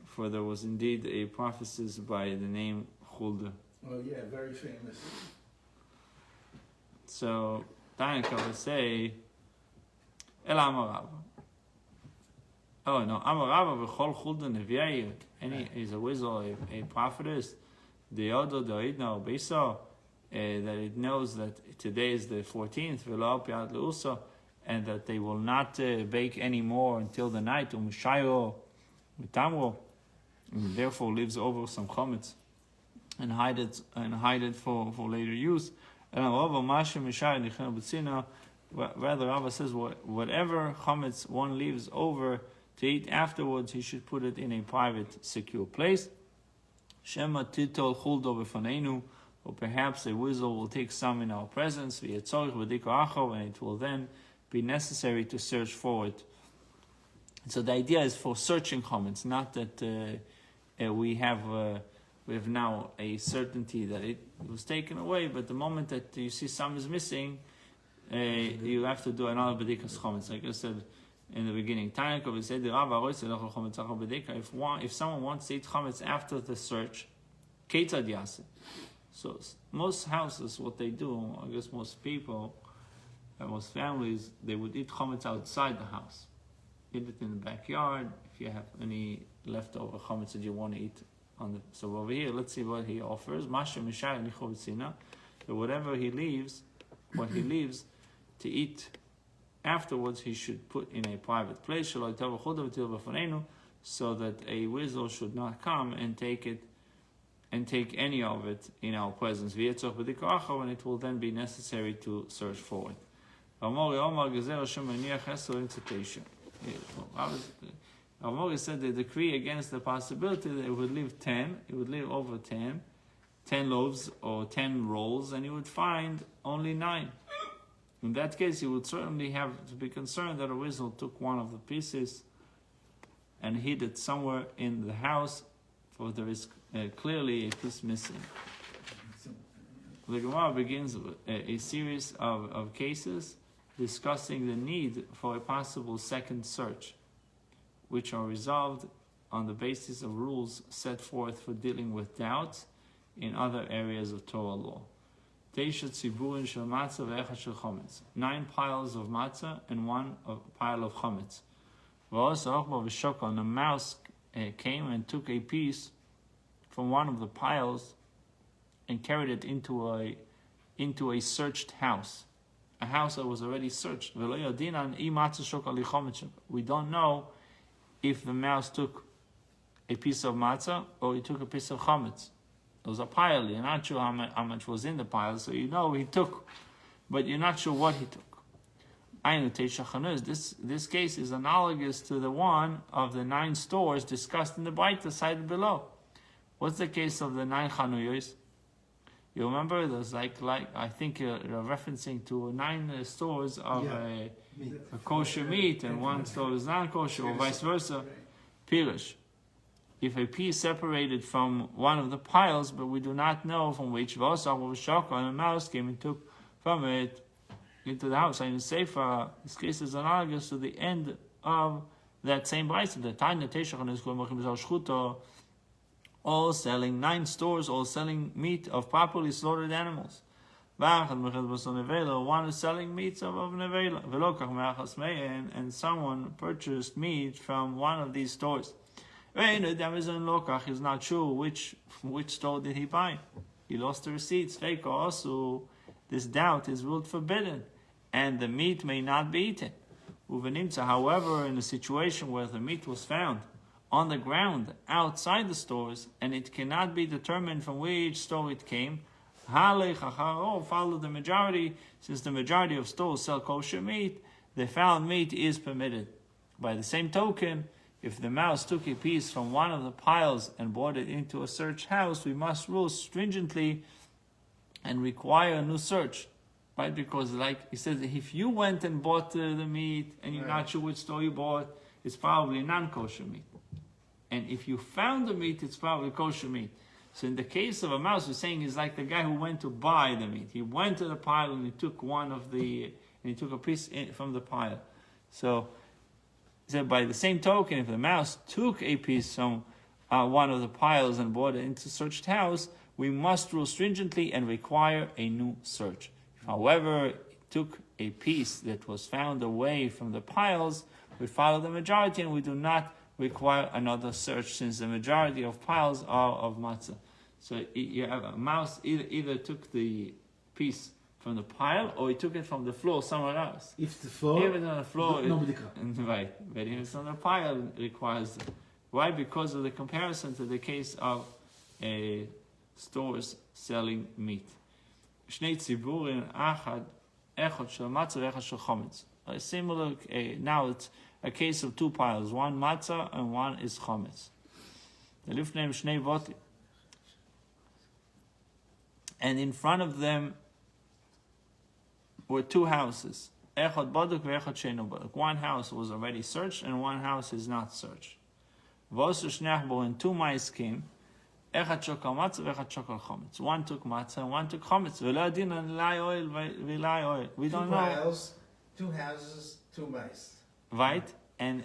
for there was indeed a prophecy by the name Chulda. Oh yeah, very famous. So Dayanka would say, El Amarava. Oh no, Amarava v'chol Chulda neviyayu. Any is a weasel, a prophetess. The Yodo Doidna Obesa, that it knows that today is the 14th, v'lo piat leusa, and that they will not bake any more until the night. U'mishayo mitamro, and therefore leaves over some chametz and hide it for later use. And rather, Rava says whatever chametz one leaves over to eat afterwards, he should put it in a private, secure place. Shema titol chuldo b'fanenu, or perhaps a weasel will take some in our presence, and it will then be necessary to search for it. So the idea is for searching chametz, not that we have now a certainty that it was taken away, but the moment that you see some is missing, you have to do another bedikas chametz. Like I said in the beginning, if someone wants to eat chametz after the search, ketzad yaseh. So most houses, what they do, I guess most people, most families, they would eat chametz outside the house. Eat it in the backyard. If you have any leftover chametz that you want to eat so over here, let's see what he offers. So whatever he leaves, to eat afterwards, he should put in a private place, so that a weasel should not come and take it and take any of it in our presence. And it will then be necessary to search for it. Amori said the decree against the possibility that it would leave 10, it would leave over 10 loaves or 10 rolls, and he would find only 9. In that case, he would certainly have to be concerned that a weasel took one of the pieces and hid it somewhere in the house, for there is clearly a piece missing. So, The Gemara begins with a series of cases discussing the need for a possible second search, which are resolved on the basis of rules set forth for dealing with doubts in other areas of Torah law. 9 piles of matzah and 1 pile of chametz. And a mouse came and took a piece from one of the piles and carried it into a searched house, a house that was already searched. We don't know if the mouse took a piece of matzah or he took a piece of chametz. It was a pile. You're not sure how much was in the pile, so you know he took, but you're not sure what he took. This case is analogous to the one of the 9 stores discussed in the Baita cited below. What's the case of the 9 chanuyos? You remember? There's like I think you're referencing to 9 stores of a kosher meat, and 1 store is non-kosher, or vice versa. Pirish. If a piece separated from one of the piles, but we do not know from which, and a mouse came and took from it into the house. In the Sefer, this case is analogous to the end of that same Brisa. The Tanya Teshach is all selling 9 stores, all selling meat of properly slaughtered animals. One is selling meat of nevela, and someone purchased meat from one of these stores. He's not sure which store did he buy. He lost the receipts. Also, this doubt is ruled forbidden, and the meat may not be eaten. However, in a situation where the meat was found on the ground outside the stores, and it cannot be determined from which store it came, follow the majority. Since the majority of stores sell kosher meat, the found meat is permitted. By the same token, if the mouse took a piece from one of the piles and brought it into a search house, we must rule stringently and require a new search. Right? Because like he says, if you went and bought the meat and you're not sure which store you bought, it's probably non-kosher meat. And if you found the meat, it's probably kosher meat. So in the case of a mouse, we're saying is like the guy who went to buy the meat. He went to the pile and he took a piece from the pile. So by the same token, if the mouse took a piece from one of the piles and brought it into searched house, we must rule stringently and require a new search. However, it took a piece that was found away from the piles, we follow the majority and we do not require another search, since the majority of piles are of matzah. So you have a mouse either took the piece from the pile or he took it from the floor somewhere else. If the floor, if it's on the floor, nobody can. Right. But if it's on the pile, it requires. Why? Because of the comparison to the case of stores selling meat. Shnei tziburin echad shel matzah echad shel chametz. Similar. Now it's a case of 2 piles. 1 matzah and 1 is chametz. The lifneim shnei voti. And in front of them were 2 houses. Echad baduk ve'echad she'eino baduk. 1 house was already searched and 1 house is not searched. V'osu shnei bo, and 2 mice came. Echad shokal matzah ve'echad shokal chametz. 1 took matzah and 1 took chametz. Ve'lo adin l'ay oil ve'lay oil. We don't know. 2 piles, 2 houses, 2 mice. Right? And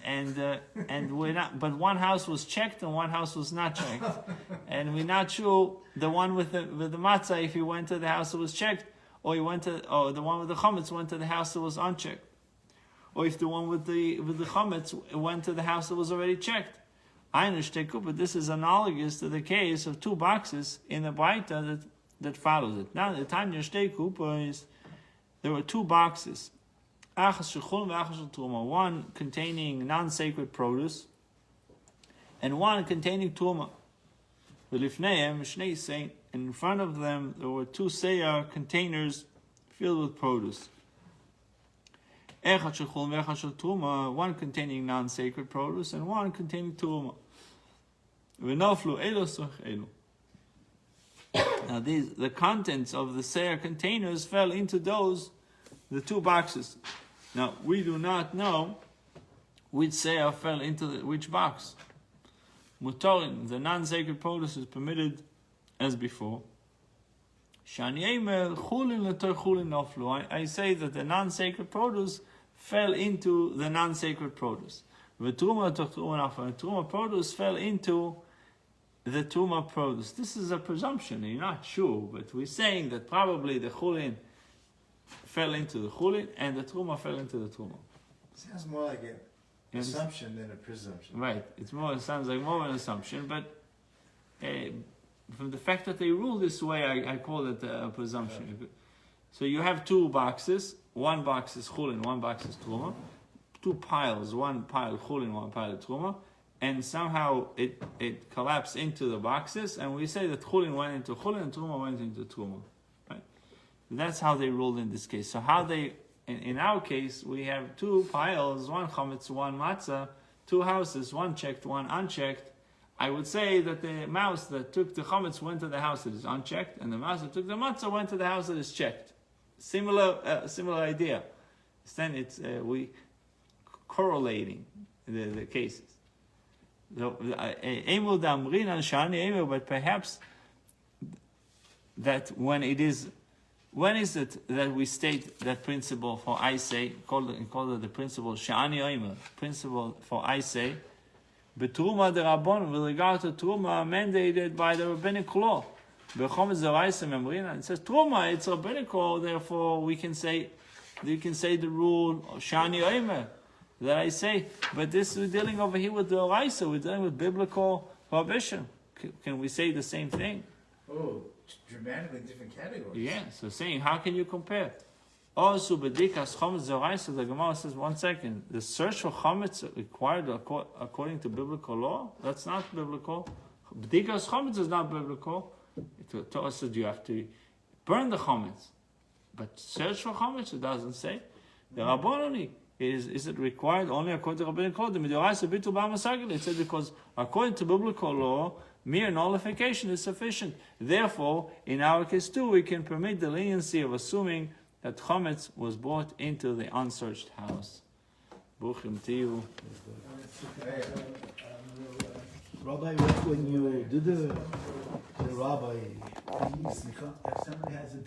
we're not, but 1 house was checked and 1 house was not checked. And we're not sure the one with the matzah, if he went to the house that was checked, or the one with the chametz went to the house that was unchecked. Or if the one with the chametz went to the house that was already checked. I understand, but this is analogous to the case of 2 boxes in the Baita that follows it. Now the Tanya Shtei Kupa is there were 2 boxes. One containing non-sacred produce, and 1 containing Turma. And in front of them there were 2 Seyar containers filled with produce. 1 containing non-sacred produce and 1 containing Turma. Now the contents of the Seyar containers fell into the 2 boxes. Now, we do not know which Seyar fell into which box. Mutorin, the non-sacred produce is permitted as before. Shani Eimer, chulin l'tor chulin noflu. I say that the non-sacred produce fell into the non-sacred produce. V'truma l'tor truma noflu. Truma produce fell into the truma produce. This is a presumption. You're not sure, but we're saying that probably the chulin fell into the chulin and the truma fell into the truma. Sounds more like an assumption than a presumption. Right. It sounds like more of an assumption, but from the fact that they rule this way, I call it a presumption. Okay. So you have two boxes. One box is chulin, one box is truma. Two piles, one pile chulin, one pile truma. And somehow it collapsed into the boxes, and we say that chulin went into chulin and truma went into truma. Right? That's how they ruled in this case. So how they, in our case, we have two piles, one chametz, one matzah, two houses, one checked, one unchecked. I would say that the mouse that took the chametz went to the house that is unchecked, and the mouse that took the matzah went to the house that is checked. Similar idea. Then it's we correlating the cases. So, but perhaps that when is it that we state that principle for I say, call it the principle Shani Oimer, principle for I say, Betruma de Rabbon, with regard to Truma mandated by the rabbinic law. Bechometz Zoraisa Memrina, it says Truma, it's rabbinic law, therefore you can say the rule Shani Oimer that I say, but this we're dealing over here with the Zoraisa, we're dealing with biblical prohibition. Can we say the same thing? Oh, dramatically different categories. Yeah, so saying, how can you compare? Also, b'dikas chametz zoraisa, the Gemara says, 1 second, the search for chametz required according to biblical law? That's not biblical. B'dikas chametz is not biblical. Torah says you have to burn the chametz. But search for chametz, it doesn't say. The Rabbanoni, is it required only according to rabbinic law? The midoraisa bitul b'amasagil. It said because according to biblical law, mere nullification is sufficient. Therefore, in our case too, we can permit the leniency of assuming that chametz was brought into the unsearched house. Bruchim tiyu. Rabbi, when you do the rabbi, If somebody has a